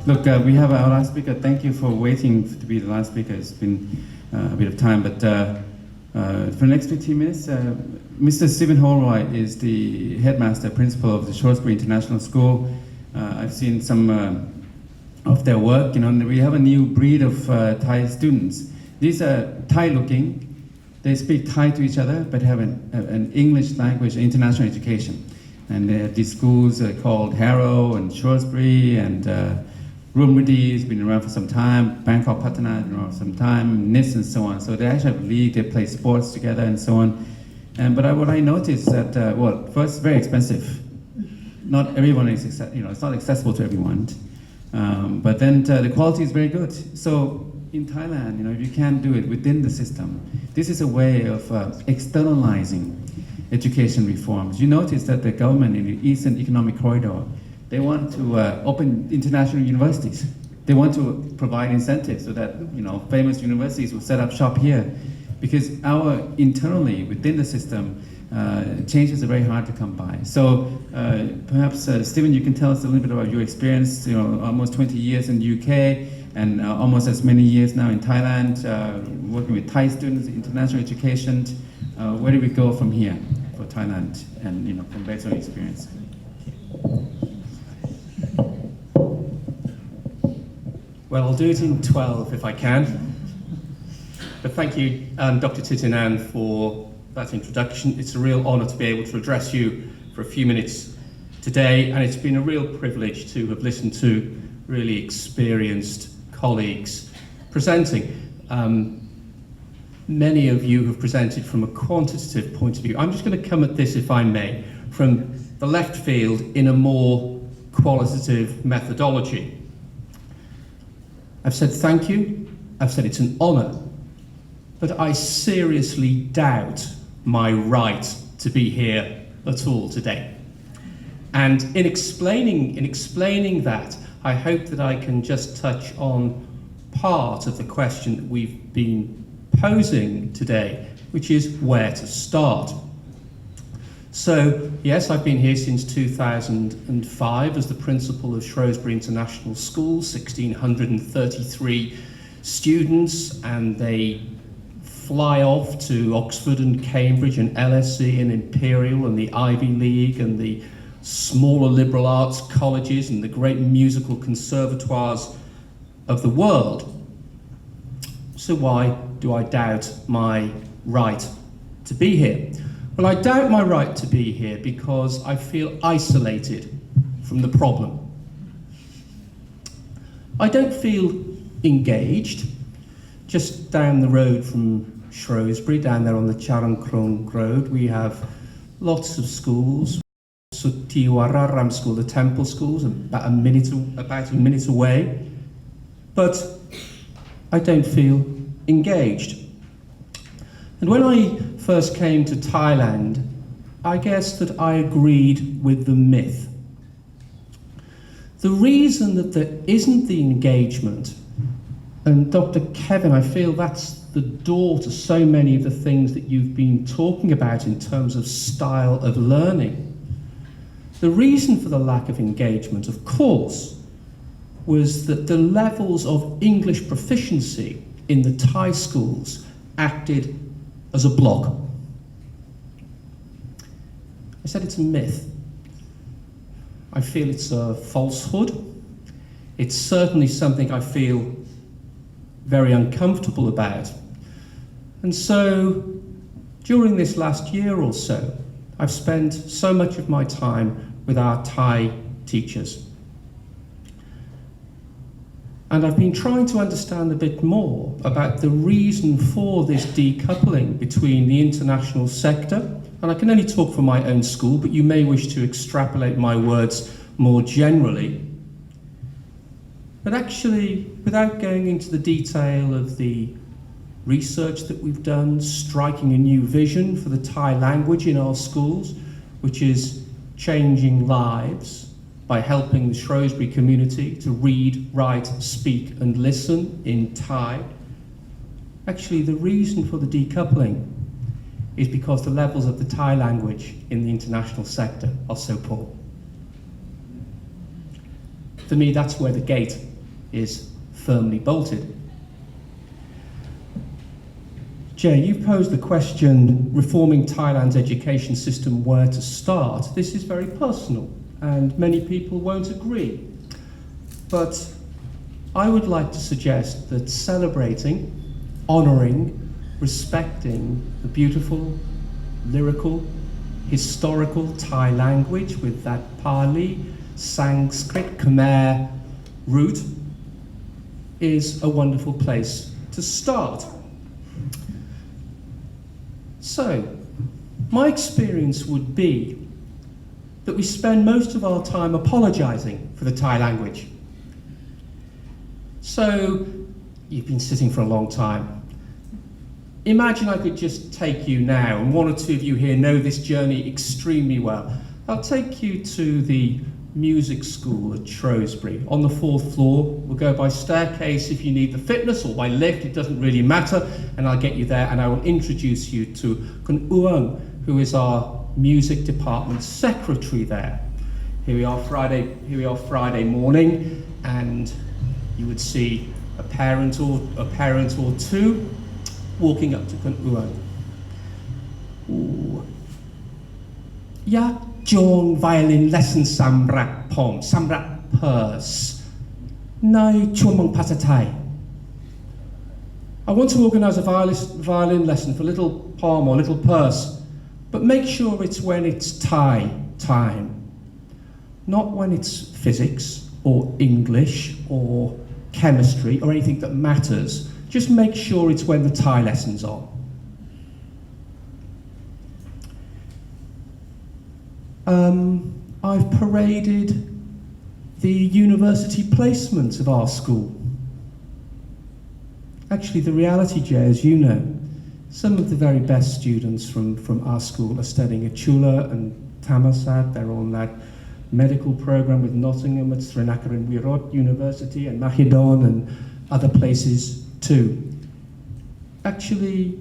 Look, we have our last speaker. Thank you for waiting to be the last speaker. It's been a bit of time, but for the next 15 minutes, Mr. Stephen Holroyd is the headmaster principal of the Shrewsbury International School. I've seen some of their work. You know, we have a new breed of Thai students. These are Thai-looking. They speak Thai to each other, but have an English language international education. And they have these schools called Harrow and Shrewsbury and Pridi has been around for some time, Bangkok Patana has been around for some time, NIST and so on. So they actually have a league, they play sports together and so on. But what I noticed that, well, first, very expensive. Not everyone is, it's not accessible to everyone. But then the quality is very good. So in Thailand, if you can't do it within the system, this is a way of externalizing education reforms. You notice that the government in the Eastern Economic Corridor, they want to open international universities. They want to provide incentives so that famous universities will set up shop here, because internally within the system, changes are very hard to come by. So perhaps Stephen, you can tell us a little bit about your experience. Almost 20 years in the UK and almost as many years now in Thailand, working with Thai students, international education. Where do we go from here for Thailand, and from based on experience? Well, I'll do it in 12 if I can. But thank you, Dr. Titinan, for that introduction. It's a real honour to be able to address you for a few minutes today, and it's been a real privilege to have listened to really experienced colleagues presenting. Many of you have presented from a quantitative point of view. I'm just going to come at this, if I may, from the left field in a more qualitative methodology. I've said thank you, I've said it's an honour, but I seriously doubt my right to be here at all today. And in explaining that, I hope that I can just touch on part of the question that we've been posing today, which is where to start. So, yes, I've been here since 2005 as the principal of Shrewsbury International School, 1,633 students, and they fly off to Oxford and Cambridge and LSE and Imperial and the Ivy League and the smaller liberal arts colleges and the great musical conservatoires of the world. So why do I doubt my right to be here? Well, I doubt my right to be here because I feel isolated from the problem. I don't feel engaged. Just down the road from Shrewsbury, down there on the Chulalongkorn Road, we have lots of schools. Sutiwararam School, the temple schools, about a minute away. But I don't feel engaged. And when I first came to Thailand, I guess that I agreed with the myth. The reason that there isn't the engagement, and Dr. Kevin, I feel that's the door to so many of the things that you've been talking about in terms of style of learning. The reason for the lack of engagement, of course, was that the levels of English proficiency in the Thai schools acted as a block. I said it's a myth. I feel it's a falsehood. It's certainly something I feel very uncomfortable about. And so, during this last year or so, I've spent so much of my time with our Thai teachers. And I've been trying to understand a bit more about the reason for this decoupling between the international sector, and I can only talk for my own school, but you may wish to extrapolate my words more generally. But actually, without going into the detail of the research that we've done, striking a new vision for the Thai language in our schools, which is changing lives by helping the Shrewsbury community to read, write, speak and listen in Thai. Actually, the reason for the decoupling is because the levels of the Thai language in the international sector are so poor. For me, that's where the gate is firmly bolted. Jay, you've posed the question, reforming Thailand's education system, where to start. This is very personal, and many people won't agree. But I would like to suggest that celebrating, honouring, respecting the beautiful, lyrical, historical Thai language with that Pali, Sanskrit, Khmer root is a wonderful place to start. So, my experience would be that we spend most of our time apologising for the Thai language. So, you've been sitting for a long time. Imagine I could just take you now, and one or two of you here know this journey extremely well. I'll take you to the music school at Shrewsbury on the 4th floor. We'll go by staircase if you need the fitness, or by lift, it doesn't really matter, and I'll get you there, and I will introduce you to Kun Uong, who is our music department secretary there. Here we are Friday morning, and you would see a parent or two walking up to Kun Uong. Ya Jong violin lesson samrak pom, samrak purse. Nai chumong patatai. I want to organise a violin lesson for little pom or little purse, but make sure it's when it's Thai time, not when it's physics or English or chemistry or anything that matters. Just make sure it's when the Thai lesson's on. I've paraded the university placements of our school. Actually, the reality, Jay, as you know, some of the very best students from our school are studying at Chula and Thammasat. They're on that medical program with Nottingham at Srinacaran Wirot University and Mahidol and other places too. Actually,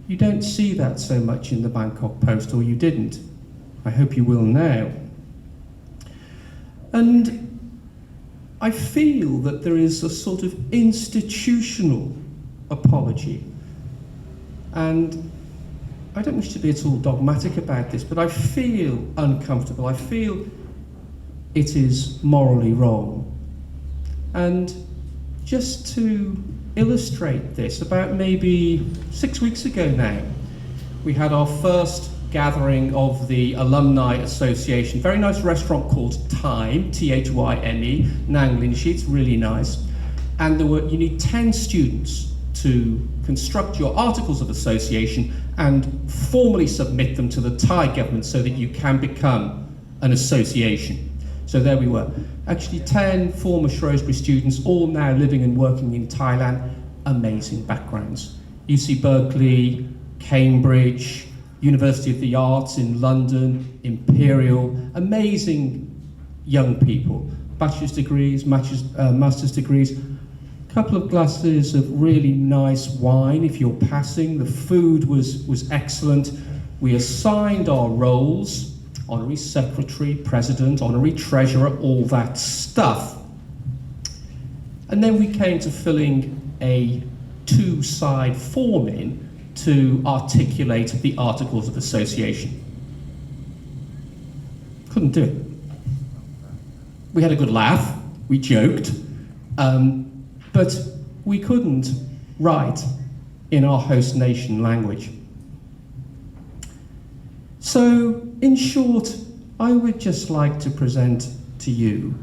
you don't see that so much in the Bangkok Post, or you didn't. I hope you will now. And I feel that there is a sort of institutional apology. And I don't wish to be at all dogmatic about this, but I feel uncomfortable. I feel it is morally wrong. And just to illustrate this, about maybe 6 weeks ago now, we had our first gathering of the Alumni Association. Very nice restaurant called Time, T-H-Y-M-E, Nang Linshi, it's really nice. And you need 10 students to construct your articles of association and formally submit them to the Thai government so that you can become an association. So there we were. Actually 10 former Shrewsbury students, all now living and working in Thailand. Amazing backgrounds. UC Berkeley, Cambridge, University of the Arts in London, Imperial, amazing young people. Bachelor's degrees, master's degrees, a couple of glasses of really nice wine if you're passing. The food was excellent. We assigned our roles, honorary secretary, president, honorary treasurer, all that stuff. And then we came to filling a 2-side form in to articulate the Articles of Association. Couldn't do it. We had a good laugh, we joked, but we couldn't write in our host nation language. So, in short, I would just like to present to you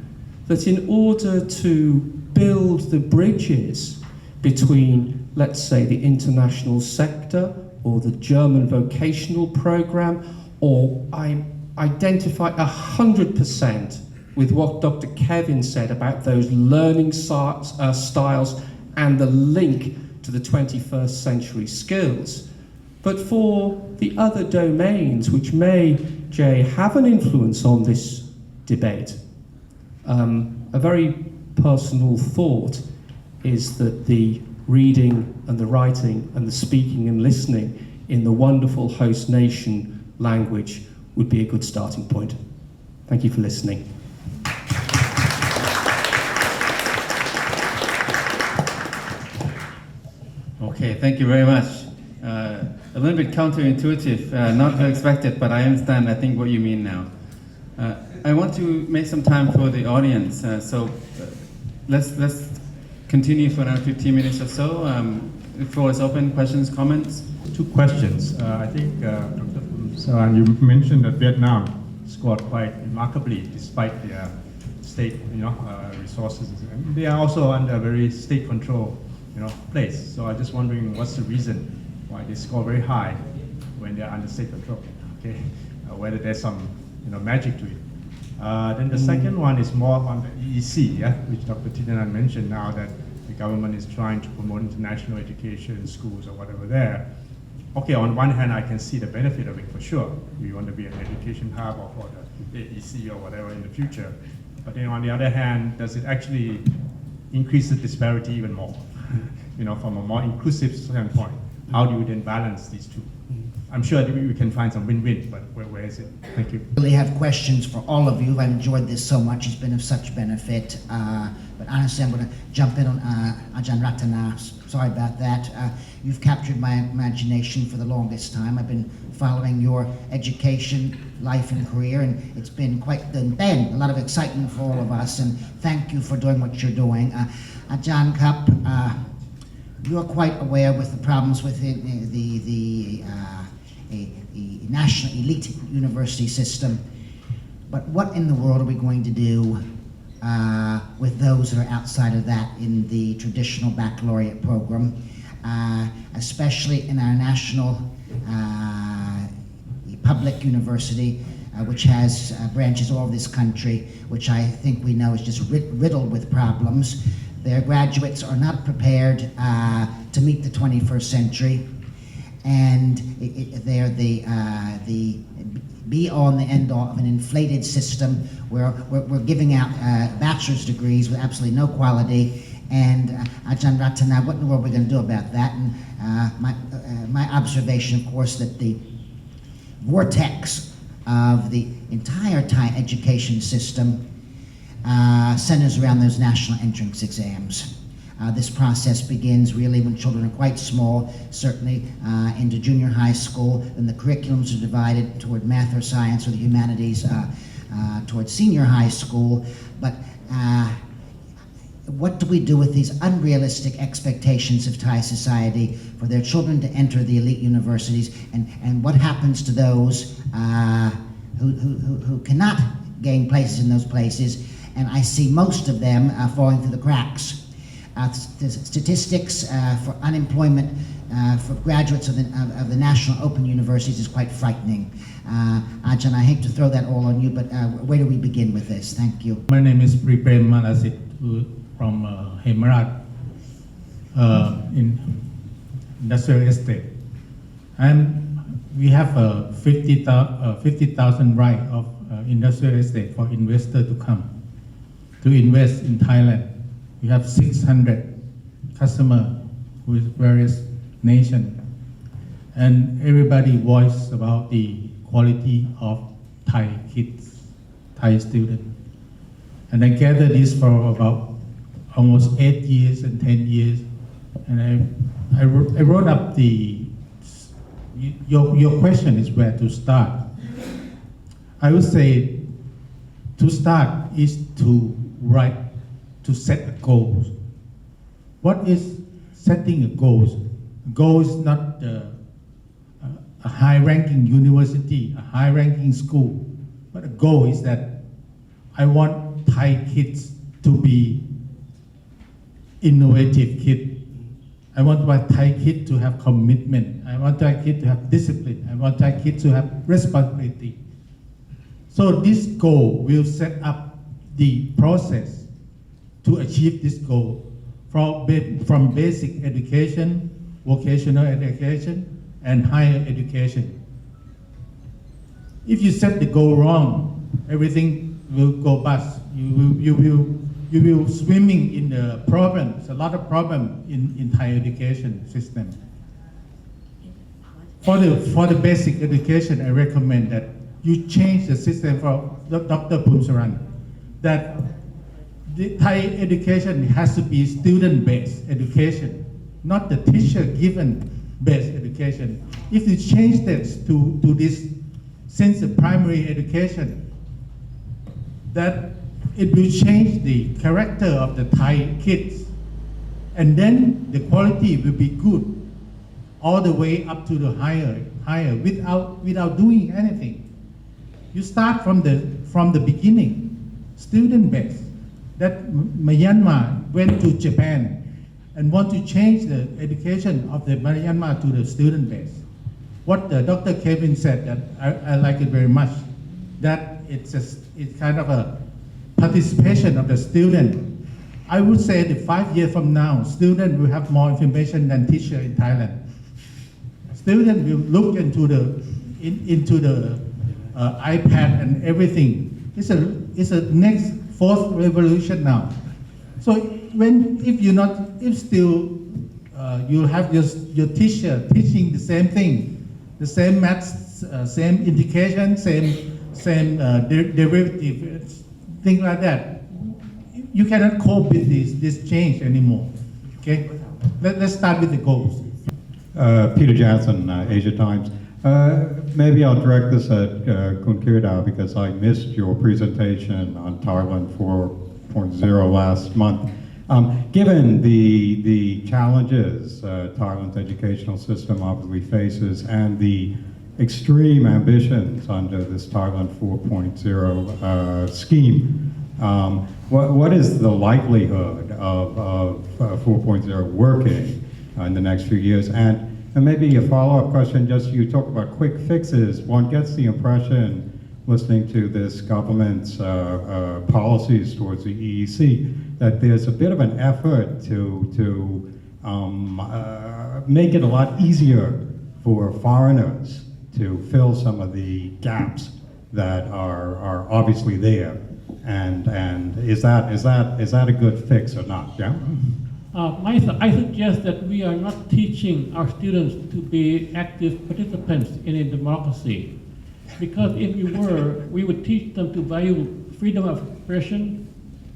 that in order to build the bridges between, let's say, the international sector or the German vocational program, or I identify 100% with what Dr. Kevin said about those learning styles and the link to the 21st century skills. But for the other domains which may, Jay, have an influence on this debate, a very personal thought is that the reading and the writing and the speaking and listening in the wonderful host nation language would be a good starting point. Thank you for listening. Okay, thank you very much. A little bit counterintuitive, not expected, but I understand, I think, what you mean now. I want to make some time for the audience, so let's continue for another 15 minutes or so. The floor is open. Questions, comments? Two questions. I think, Dr. Pumsaran, you mentioned that Vietnam scored quite remarkably despite their state, resources. And they are also under a very state control, place. So I'm just wondering what's the reason why they score very high when they are under state control. Okay, whether there's some, magic to it. Then the second one is more on the EEC, which Dr. Thinanan mentioned now that the government is trying to promote international education, schools or whatever there. Okay, on one hand, I can see the benefit of it for sure. We want to be an education hub or for the AEC or whatever in the future. But then on the other hand, does it actually increase the disparity even more? From a more inclusive standpoint, how do you then balance these two? I'm sure that we can find some win-win, but where is it? Thank you. I really have questions for all of you. I've enjoyed this so much. It's been of such benefit. But honestly, I'm going to jump in on Ajahn Rattana. Sorry about that. You've captured my imagination for the longest time. I've been following your education, life, and career, and it's been quite the bend, a lot of excitement for all of us. And thank you for doing what you're doing. Ajahn Cup, you're quite aware with the problems within the national elite university system. But what in the world are we going to do with those that are outside of that in the traditional baccalaureate program, especially in our national public university, which has branches all over this country, which I think we know is just riddled with problems. Their graduates are not prepared to meet the 21st century, and they're the be-all and the end-all of an inflated system where we're giving out bachelor's degrees with absolutely no quality. And Ajahn Rattana, what in the world are we going to do about that? And my observation, of course, that the vortex of the entire Thai education system centers around those national entrance exams. This process begins really when children are quite small, certainly into junior high school, and the curriculums are divided toward math or science or the humanities towards senior high school. But what do we do with these unrealistic expectations of Thai society for their children to enter the elite universities, and what happens to those who cannot gain places in those places? And I see most of them falling through the cracks. The statistics for unemployment for graduates of the national open universities is quite frightening. Ajahn, I hate to throw that all on you, but where do we begin with this? Thank you. My name is Priprem Malasit from Hemarat in industrial estate. We have 50,000 right of industrial estate for investors to come to invest in Thailand. We have 600 customers with various nations, and everybody voices about the quality of Thai kids, Thai students. And I gathered this for about almost 8 years and 10 years, and I wrote up your question is where to start. I would say to start is to set a goal. What is setting a goal? A goal is not a high-ranking university, a high-ranking school, but a goal is that I want Thai kids to be innovative kids. I want my Thai kid to have commitment. I want Thai kid to have discipline. I want Thai kids to have responsibility. So this goal will set up the process to achieve this goal from basic education, vocational education, and higher education. If you set the goal wrong, everything will go bust. You will swimming in the problems, a lot of problems in Thai education system. For the basic education, I recommend that you change the system for Dr. Pumsaran, that the Thai education has to be student-based education, not the teacher-given based education. If you change this to this sense of primary education, that it will change the character of the Thai kids, and then the quality will be good all the way up to the higher without doing anything. You start from the beginning, student base. That Myanmar went to Japan and want to change the education of the Myanmar to the student base. What Dr. Kevin said, that I like it very much, that it's kind of a participation of the student. I would say that 5 years from now, student will have more information than teacher in Thailand. Student will look into the iPad and everything. It's a next fourth revolution now. So if still you have your teacher teaching the same thing, the same maths, same indication, same derivative, things like that, you cannot cope with this change anymore. Okay, let's start with the goals. Peter Jansen, Asia Times. Maybe I'll direct this at Kun Kirida because I missed your presentation on Thailand 4.0 last month. Given the challenges Thailand's educational system obviously faces and the extreme ambitions under this Thailand 4.0 scheme, what is the likelihood of 4.0 working in the next few years? And maybe a follow-up question, just you talk about quick fixes. One gets the impression, listening to this government's policies towards the EEC, that there's a bit of an effort to make it a lot easier for foreigners to fill some of the gaps that are obviously there. And is that a good fix or not? Yeah. I suggest that we are not teaching our students to be active participants in a democracy. Because if we were, we would teach them to value freedom of expression,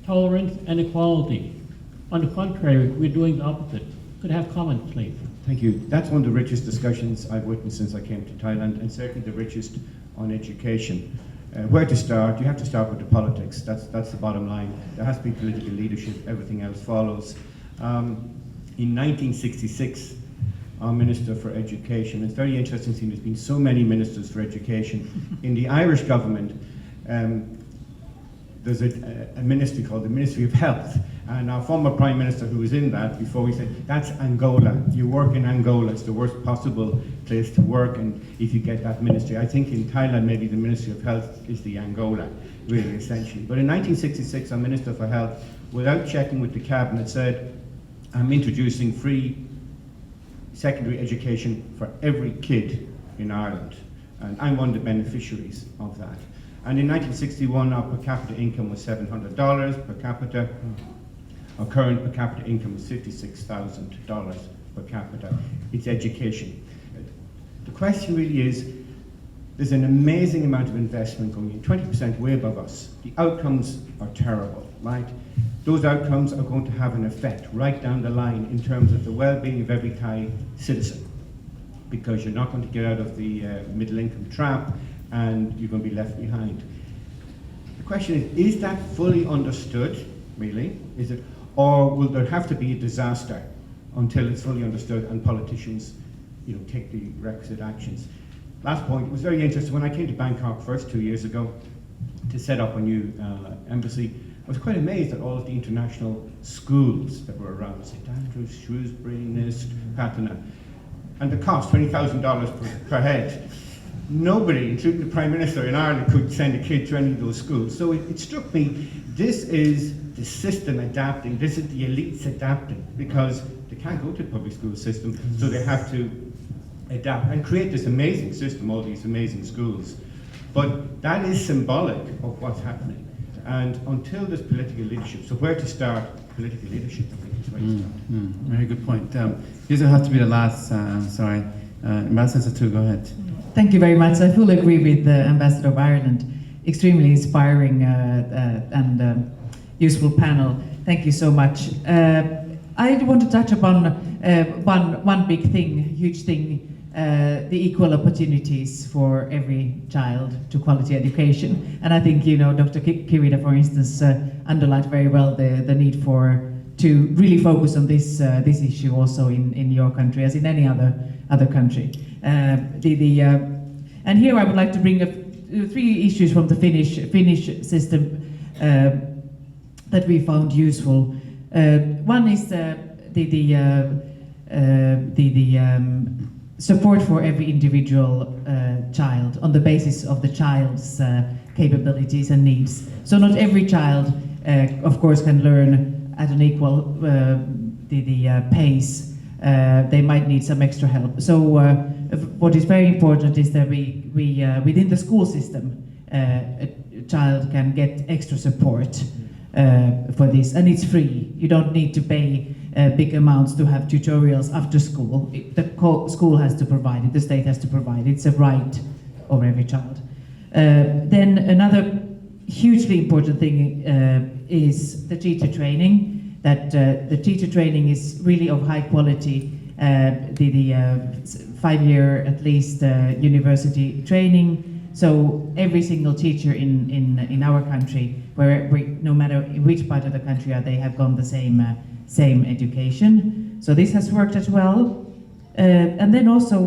tolerance, and equality. On the contrary, we're doing the opposite. Could I have comments, please? Thank you. That's one of the richest discussions I've witnessed since I came to Thailand, and certainly the richest on education. Where to start? You have to start with the politics. That's the bottom line. There has to be political leadership. Everything else follows. In 1966, our Minister for Education, it's very interesting seeing there's been so many ministers for education. In the Irish government, there's a ministry called the Ministry of Health, and our former Prime Minister who was in that before, he said, that's Angola. You work in Angola, it's the worst possible place to work, and if you get that ministry. I think in Thailand maybe the Ministry of Health is the Angola, really, essentially. But in 1966, our Minister for Health, without checking with the Cabinet, said, I'm introducing free secondary education for every kid in Ireland, and I'm one of the beneficiaries of that. And in 1961, our per capita income was $700 per capita. Our current per capita income is $56,000 per capita. It's education. The question really is, there's an amazing amount of investment going in, 20% way above us. The outcomes are terrible, right? Those outcomes are going to have an effect right down the line in terms of the well-being of every Thai citizen, because you're not going to get out of the middle income trap and you're going to be left behind. The question is that fully understood, really? Is it, or will there have to be a disaster until it's fully understood and politicians, take the requisite actions? Last point, it was very interesting. When I came to Bangkok first 2 years ago to set up a new embassy, I was quite amazed at all of the international schools that were around, St. Andrews, Shrewsbury, NIST, Rattana. And the cost, $20,000 per head. Nobody, including the Prime Minister in Ireland, could send a kid to any of those schools. So it struck me, this is the system adapting, this is the elites adapting, because they can't go to the public school system, so they have to adapt and create this amazing system, all these amazing schools. But that is symbolic of what's happening. And until there's political leadership, so where to start political leadership, I think is where to start. Very good point. This will have to be the last, sorry. Ambassador Tu, go ahead. Thank you very much. I fully agree with the Ambassador of Ireland. Extremely inspiring and useful panel. Thank you so much. I want to touch upon one big thing, huge thing, the equal opportunities for every child to quality education. And I think, Dr. Kirida, for instance, underlined very well the need to really focus on this issue also in your country, as in any other country. And here I would like to bring up 3 issues from the Finnish system that we found useful. One is the support for every individual child on the basis of the child's capabilities and needs. So not every child, of course, can learn at an equal pace. They might need some extra help. So what is very important is that we within the school system, a child can get extra support for this, and it's free. You don't need to pay big amounts to have tutorials after school. The school has to provide it, the state has to provide it. It's a right of every child. Then another hugely important thing is the teacher training, that the teacher training is really of high quality. The 5-year at least university training. So every single teacher in our country, no matter in which part of the country they have gone the same education. So this has worked as well. And then also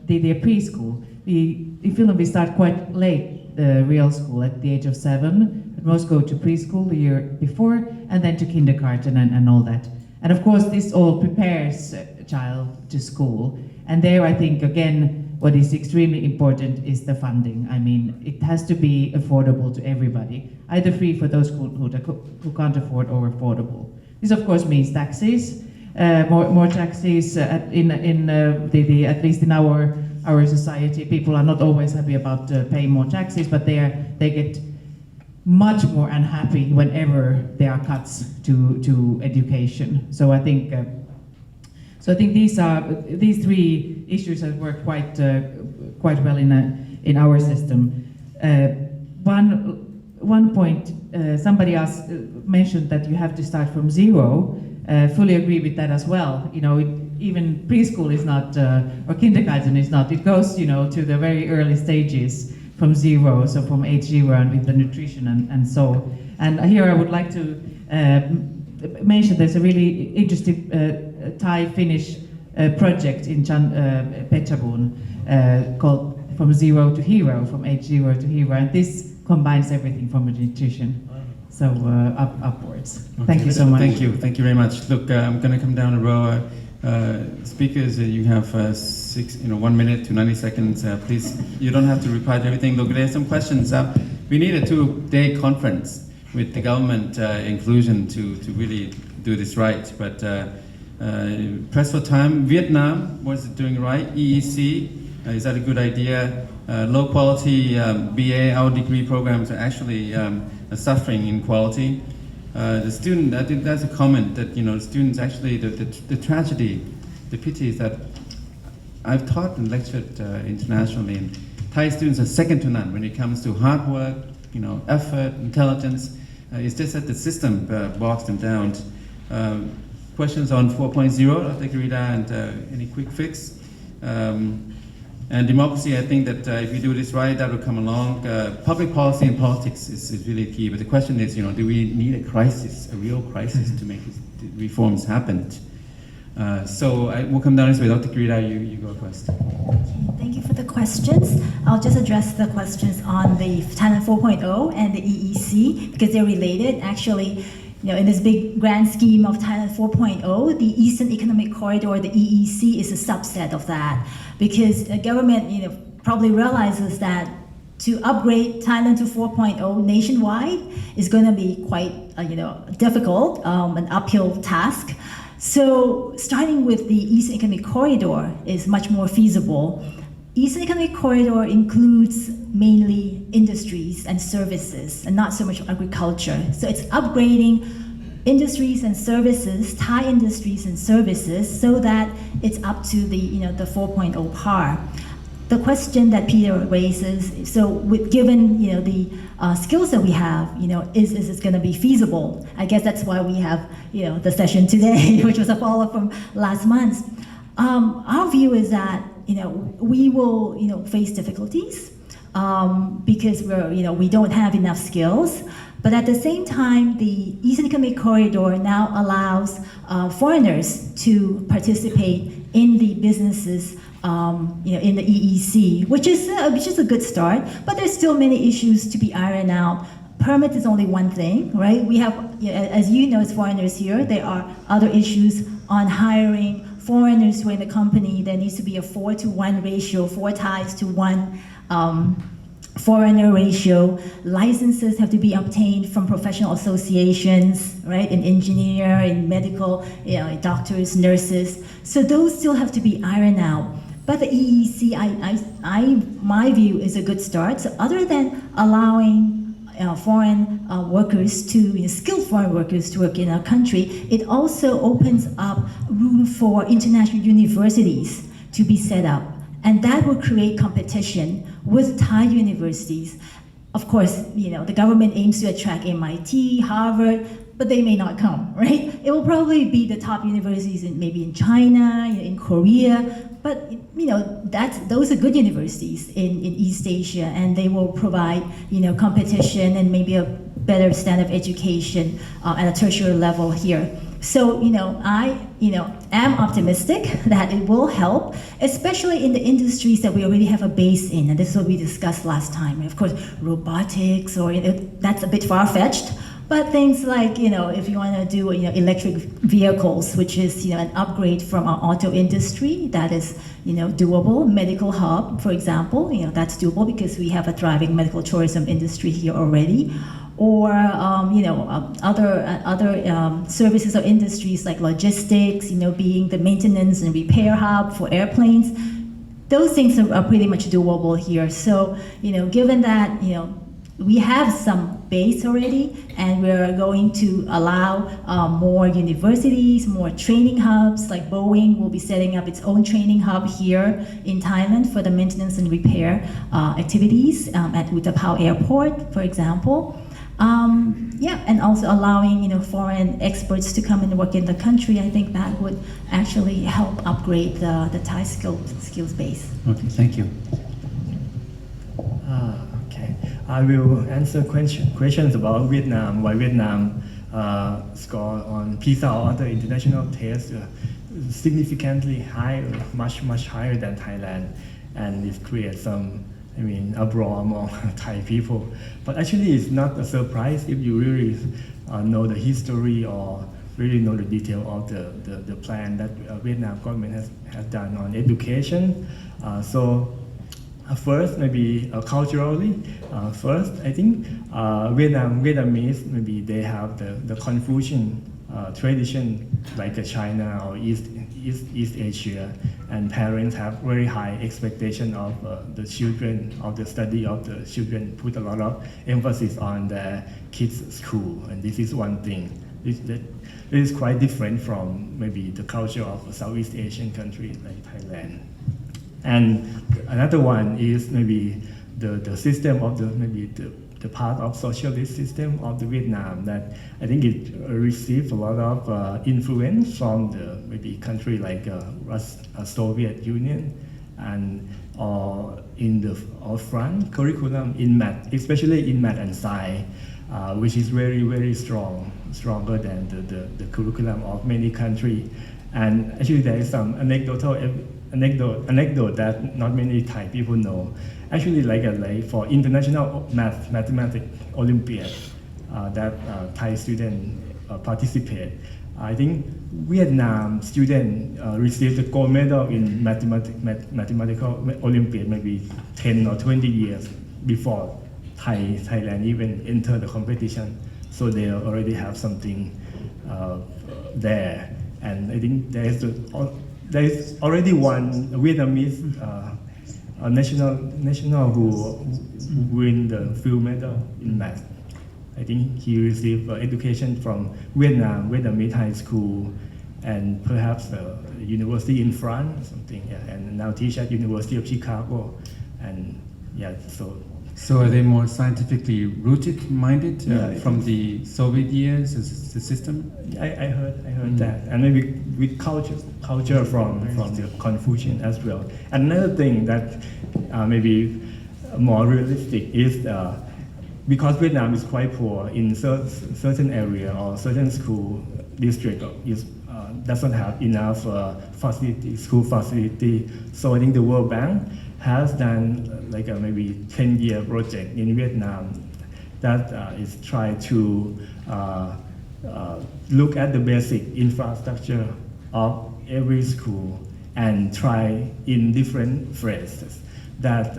the preschool. In Finland we start quite late the real school at the age of 7. But most go to preschool the year before, and then to kindergarten and all that. And of course this all prepares a child to school. And there I think again, what is extremely important is the funding. I mean, it has to be affordable to everybody, either free for those who can't afford or affordable. This of course means taxes, more taxes at least in our society. People are not always happy about paying more taxes, but they get much more unhappy whenever there are cuts to education. So I think these 3 issues have worked quite well in our system. One point somebody mentioned that you have to start from 0. Fully agree with that as well. Even preschool is not or kindergarten is not. It goes to the very early stages from 0, so from age 0, and with the nutrition and so. And here I would like to mention there's a really interesting Thai-Finnish project in Pechabun called From 0 to Hero, from age 0 to hero, and this combines everything from nutrition, so upwards. Okay. Thank you so much. Thank you very much. Look, I'm going to come down a row. Speakers, you have 1 minute to 90 seconds. Please, you don't have to reply to everything. Look, there's some questions. We need a 2-day conference with the government inclusion to really do this right. But press for time. Vietnam, what is it doing right? EEC, is that a good idea? Low quality BA, our degree programs are actually suffering in quality. The student, I think that's a comment that students actually, the tragedy, the pity is that I've taught and lectured internationally, and Thai students are second to none when it comes to hard work, effort, intelligence. It's just that the system bogs them down. Questions on 4.0, Dr. Kirida, and any quick fix. And democracy, I think that if we do this right, that will come along. Public policy and politics is really key. But the question is, do we need a crisis, a real crisis, to make these reforms happen? So we'll come down this way. Dr. Kirida, you go first. Thank you for the questions. I'll just address the questions on the Thailand 4.0 and the EEC because they're related. Actually, in this big grand scheme of Thailand 4.0, the Eastern Economic Corridor, the EEC, is a subset of that because the government, probably realizes that to upgrade Thailand to 4.0 nationwide is going to be quite, difficult, an uphill task. So starting with the Eastern Economic Corridor is much more feasible. Eastern Economic Corridor includes mainly industries and services and not so much agriculture. So it's upgrading industries and services, Thai industries and services, so that it's up to the 4.0 par. the question that Peter raises, so given the skills that we have, is this going to be feasible? I guess that's why we have the session today, which was a follow-up from last month. Our view is that we will face difficulties because we don't have enough skills. But at the same time, the Eastern Economic Corridor now allows foreigners to participate in the businesses in the EEC, which is a good start, but there's still many issues to be ironed out. Permit is only one thing, right? We have, as you know, as foreigners here, there are other issues on hiring foreigners who are in the company. There needs to be a 4-to-1 ratio, 4 Thais to 1 foreigner ratio. Licenses have to be obtained from professional associations, right? In engineer, in medical, doctors, nurses. So those still have to be ironed out. But the EEC, my view, is a good start. So other than allowing foreign workers skilled foreign workers to work in our country, it also opens up room for international universities to be set up. And that will create competition with Thai universities. Of course, the government aims to attract MIT, Harvard, but they may not come, right? It will probably be the top universities maybe in China, in Korea, but those are good universities in East Asia, and they will provide competition and maybe a better standard of education at a tertiary level here. So I am optimistic that it will help, especially in the industries that we already have a base in, and this is what we discussed last time. Of course, robotics, or that's a bit far-fetched. But things like, if you want to do, electric vehicles, which is, an upgrade from our auto industry, that is, doable. Medical hub, for example, that's doable because we have a thriving medical tourism industry here already. Or, other services or industries like logistics, being the maintenance and repair hub for airplanes. Those things are pretty much doable here. So, given that, we have some base already, and we're going to allow more universities, more training hubs, like Boeing will be setting up its own training hub here in Thailand for the maintenance and repair activities at Utapao Airport, for example. And also allowing foreign experts to come and work in the country. I think that would actually help upgrade the Thai skills base. Okay, thank you. Okay, I will answer questions about Vietnam. Why Vietnam score on PISA or other international tests significantly higher, much higher than Thailand, and it creates some uproar among Thai people. But actually, it's not a surprise if you really know the history or really know the detail of the plan that Vietnam government has done on education. First, maybe culturally, first, I think Vietnamese, maybe they have the Confucian tradition like China or East Asia, and parents have very high expectation of the children, of the study of the children, put a lot of emphasis on their kids' school, and this is one thing. It is quite different from maybe the culture of a Southeast Asian country like Thailand. And another one is maybe the system of the part of socialist system of the Vietnam, that I think it received a lot of influence from the maybe country like Soviet Union, and in the France curriculum in math, especially in math and science, which is very stronger than the curriculum of many countries. And actually there is some anecdote that not many Thai people know. Actually, like for international mathematics Olympiad that Thai students participate, I think Vietnam students received the gold medal in mathematical Olympiad maybe 10 or 20 years before Thailand even entered the competition. So they already have something there. And I think there is already one Vietnamese national who win the field medal in math. I think he received education from Vietnamese high school, and perhaps a university in France or something, yeah, and now teach at University of Chicago, and yeah, So are they more scientifically rooted, minded from the Soviet years as the system? I heard that, and maybe with culture from the Confucian as well. Another thing that maybe more realistic is because Vietnam is quite poor in certain area or certain school district doesn't have enough school facility. So I think the World Bank has done like a maybe 10-year project in Vietnam that is trying to look at the basic infrastructure of every school and try in different phrases that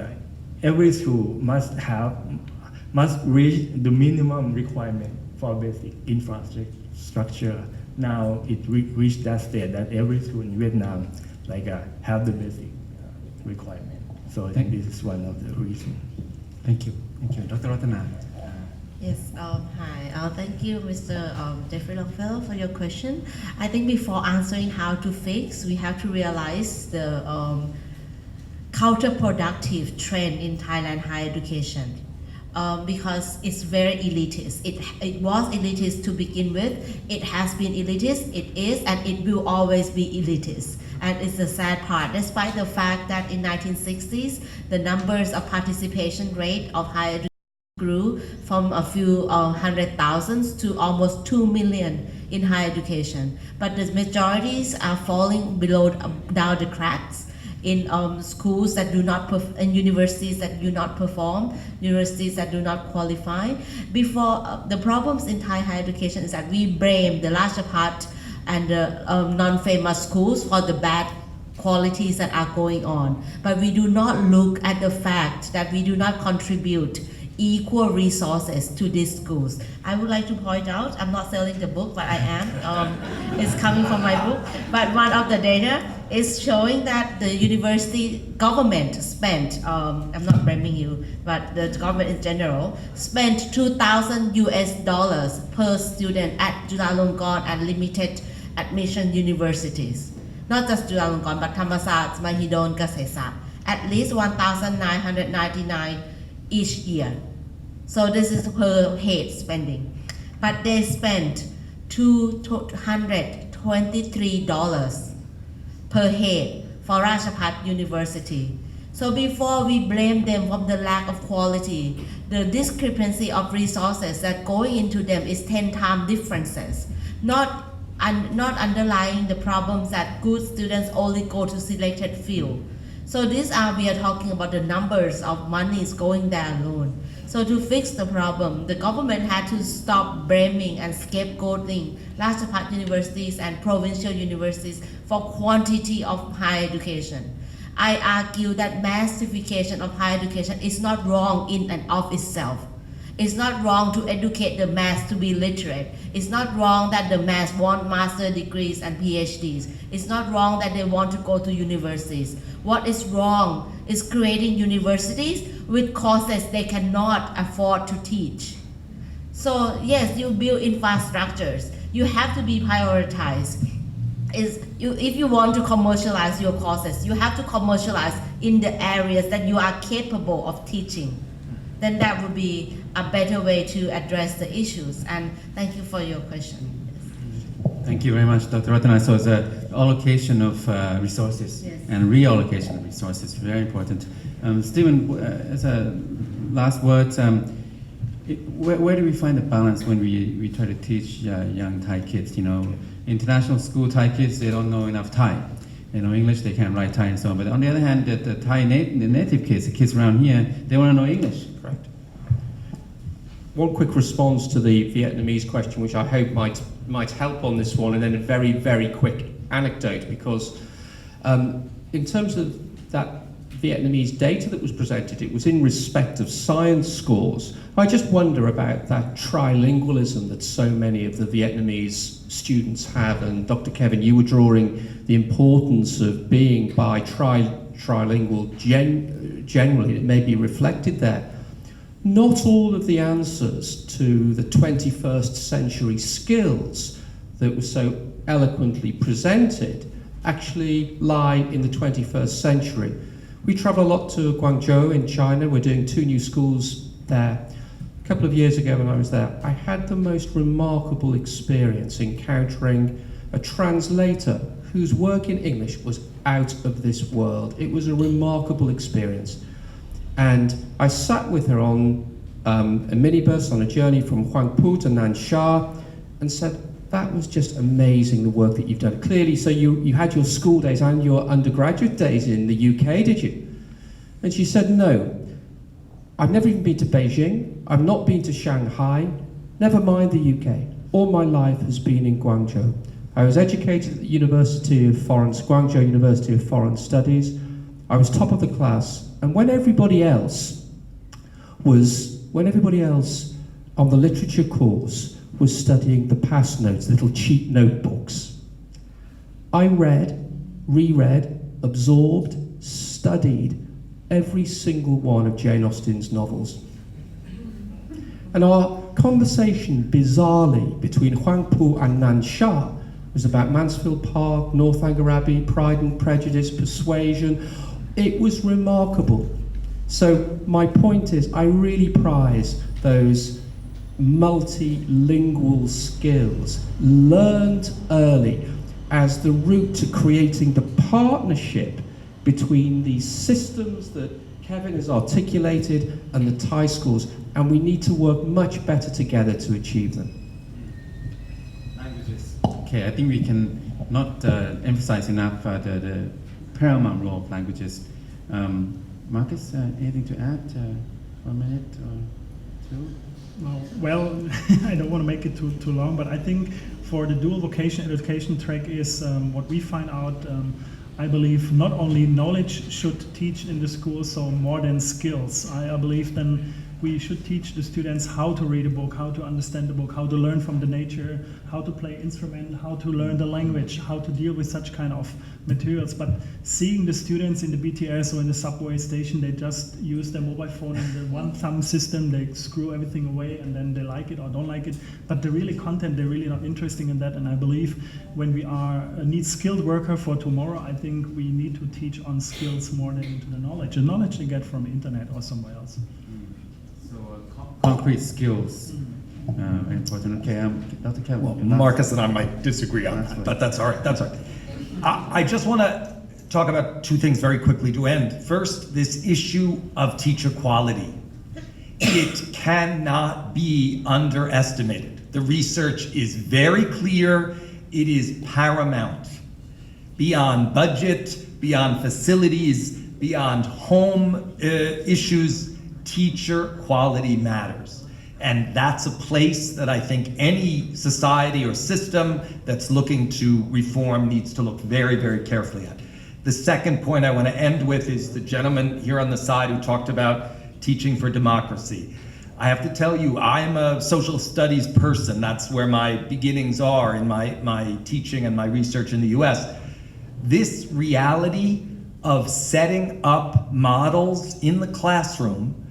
every school must reach the minimum requirement for basic infrastructure. Now it reached that state that every school in Vietnam have the basic requirement. So I think this is one of the reasons. Thank you. Dr. Rattana. Yes, hi. Thank you, Mr. Jeffrey Longfellow, for your question. I think before answering how to fix, we have to realize the counterproductive trend in Thailand higher education. Because it's very elitist. It was elitist to begin with. It has been elitist, it is, and it will always be elitist. And it's the sad part, despite the fact that in 1960s, the numbers of participation rate of higher education grew from a few hundred thousands to almost 2 million in higher education. But the majorities are falling down the cracks in schools that do not, in universities that do not perform, universities that do not qualify. Before, the problems in Thai higher education is that we blame the larger part and non-famous schools for the bad qualities that are going on. But we do not look at the fact that we do not contribute equal resources to these schools. I would like to point out, I'm not selling the book, but I am. It's coming from my book. But one of the data is showing that the university government spent, I'm not blaming you, but the government in general, spent $2,000 per student at Chulalongkorn and limited admission universities. Not just Chulalongkorn, but Thammasat, Mahidol, Kasesat. At least 1,999 each year. So this is per head spending. But they spent $223 per head for Rajapat University. So before we blame them for the lack of quality, the discrepancy of resources that going into them is 10 times differences. Not underlying the problems that good students only go to selected field. So we are talking about the numbers of monies going there alone. So to fix the problem, the government had to stop blaming and scapegoating Rajapat universities and provincial universities for quantity of higher education. I argue that massification of higher education is not wrong in and of itself. It's not wrong to educate the mass to be literate. It's not wrong that the mass want master degrees and PhDs. It's not wrong that they want to go to universities. What is wrong is creating universities with courses they cannot afford to teach. So yes, you build infrastructures. You have to be prioritized. If you want to commercialize your courses, you have to commercialize in the areas that you are capable of teaching. Then that would be a better way to address the issues. And thank you for your question. Thank you very much, Dr. Rattana. So it's an allocation of resources, yes, and reallocation of resources, very important. Stephen, as a last word, where do we find the balance when we try to teach young Thai kids? You know, international school Thai kids, they don't know enough Thai. They know English, they can't write Thai and so on. But on the other hand, the Thai the native kids, the kids around here, they want to know English. Correct. One quick response to the Vietnamese question, which I hope might help on this one, and then a very, very quick anecdote, because in terms of that Vietnamese data that was presented, it was in respect of science scores. I just wonder about that trilingualism that so many of the Vietnamese students have, and Dr. Kevin, you were drawing the importance of being trilingual generally. It may be reflected there. Not all of the answers to the 21st century skills that were so eloquently presented actually lie in the 21st century. We travel a lot to Guangzhou in China. We're doing 2 new schools there. A couple of years ago when I was there, I had the most remarkable experience encountering a translator whose work in English was out of this world. It was a remarkable experience. And I sat with her on a minibus on a journey from Huangpu to Nansha and said, that was just amazing, the work that you've done. Clearly, so you had your school days and your undergraduate days in the UK, did you? And she said, no. I've never even been to Beijing. I've not been to Shanghai. Never mind the UK. All my life has been in Guangzhou. I was educated at the Guangzhou University of Foreign Studies. I was top of the class. And when everybody else on the literature course was studying the past notes, little cheap notebooks, I read, reread, absorbed, studied every single one of Jane Austen's novels. And our conversation, bizarrely, between Huangpu and Nansha was about Mansfield Park, Northanger Abbey, Pride and Prejudice, Persuasion. It was remarkable. So my point is, I really prize those multilingual skills learned early as the route to creating the partnership between these systems that Kevin has articulated and the Thai schools, and we need to work much better together to achieve them. Languages. Okay, I think we can not emphasize enough the paramount role of languages. Markus, anything to add? 1 minute or 2? Well, I don't want to make it too long, but I think for the dual vocation education track is what we find out. I believe not only knowledge should teach in the school, so more than skills. I believe then we should teach the students how to read a book, how to understand the book, how to learn from the nature, how to play instrument, how to learn the language, how to deal with such kind of materials. But seeing the students in the BTS or in the subway station, they just use their mobile phone and the one thumb system, they screw everything away and then they like it or don't like it. But the really content, they're really not interested in that. And I believe when we need skilled worker for tomorrow, I think we need to teach on skills more than into the knowledge. The knowledge they get from internet or somewhere else. Concrete skills are important. Okay, Dr. Kevin. Well, Markus and I might disagree on that, but that's all right. That's all right. I just want to talk about 2 things very quickly to end. First, this issue of teacher quality. It cannot be underestimated. The research is very clear. It is paramount. Beyond budget, beyond facilities, beyond home issues, teacher quality matters. And that's a place that I think any society or system that's looking to reform needs to look very, very carefully at. The second point I want to end with is the gentleman here on the side who talked about teaching for democracy. I have to tell you, I'm a social studies person. That's where my beginnings are in my teaching and my research in the US. This reality of setting up models in the classroom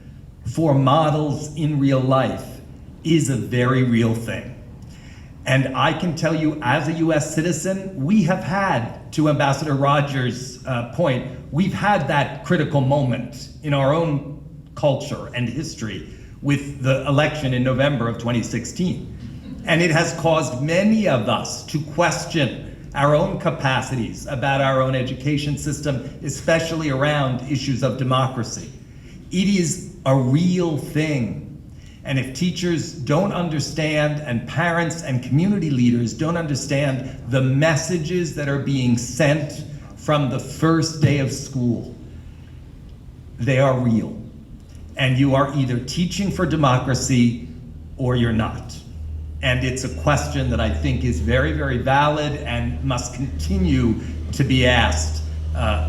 for models in real life is a very real thing. And I can tell you, as a US citizen, we have had, to Ambassador Rogers' point, we've had that critical moment in our own culture and history with the election in November of 2016. And it has caused many of us to question our own capacities about our own education system, especially around issues of democracy. It is a real thing. And if teachers don't understand, and parents and community leaders don't understand the messages that are being sent from the first day of school, they are real. And you are either teaching for democracy or you're not. And it's a question that I think is very, very valid and must continue to be asked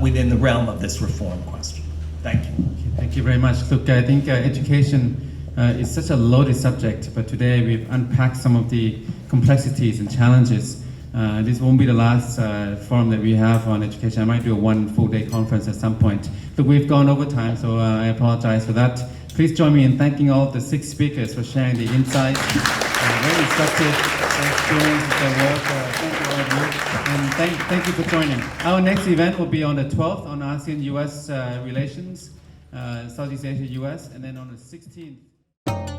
within the realm of this reform question. Thank you. Thank you very much. Look, I think education is such a loaded subject, but today we've unpacked some of the complexities and challenges. This won't be the last forum that we have on education. I might do a 1 full day conference at some point. Look, we've gone over time, so I apologize for that. Please join me in thanking all of the 6 speakers for sharing the insights. Very instructive experience with their work. Thank you all of you. Thank you for joining. Our next event will be on the 12th on ASEAN-US relations, Southeast Asia-US, and then on the 16th.